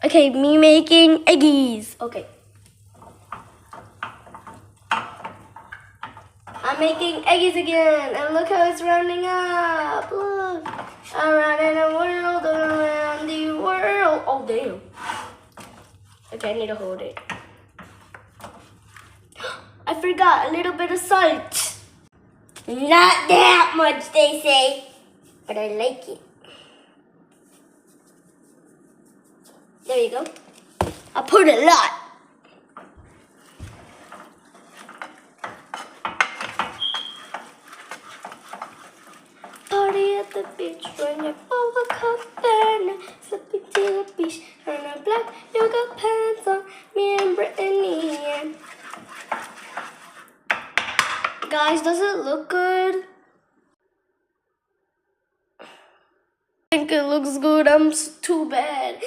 Okay, me making eggies. Okay. I'm making eggies again, and look how it's rounding up. Look, around in the world, around the world. Oh, damn. Okay, I need to hold it. I forgot a little bit of salt. Not that much, they say, but I like it. There you go. I put a lot. Party at the beach, when you pull a cabana, slipping to the beach, turn a black yoga pants on, me and Brittany. Guys, does it look good? I think it looks good. I'm too bad.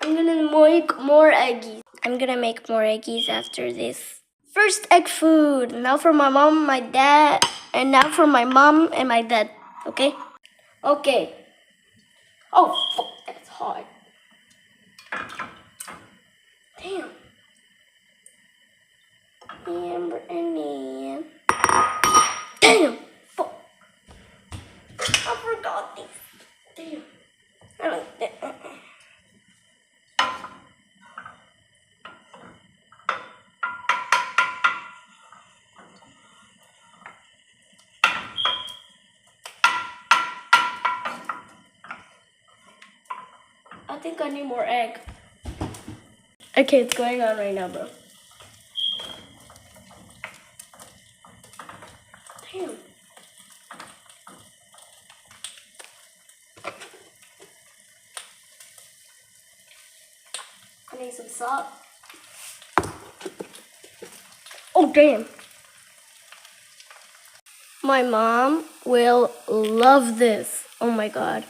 I'm gonna make more eggies. I'm gonna make more eggies after this. First egg food. Now for my mom, my dad, and now for my mom and my dad. Okay? Okay. Oh, fuck, that's hard. Damn. Amber and Ian. Damn. Fuck. I forgot this. Damn. I like that. I think I need more egg. Okay, it's going on right now, bro. Damn. I need some salt. Oh, damn. My mom will love this. Oh my god.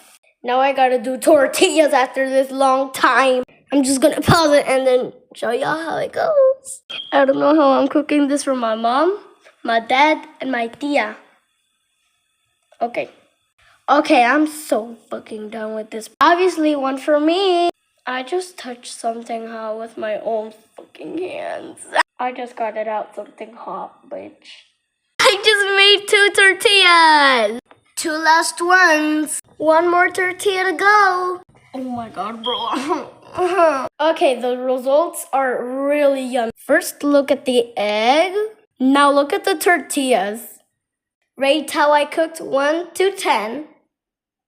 Now I gotta do tortillas after this long time. I'm just gonna pause it and then show y'all how it goes. I don't know how I'm cooking this for my mom, my dad, and my tia. Okay. Okay, I'm so fucking done with this. Obviously, one for me. I just touched something hot with my own fucking hands. I just got it out something hot, bitch. I just made 2 tortillas. 2 last ones. 1 more tortilla to go. Oh my god, bro. Okay, the results are really yummy. First, look at the egg. Now look at the tortillas. Rate how I cooked 1 to 10.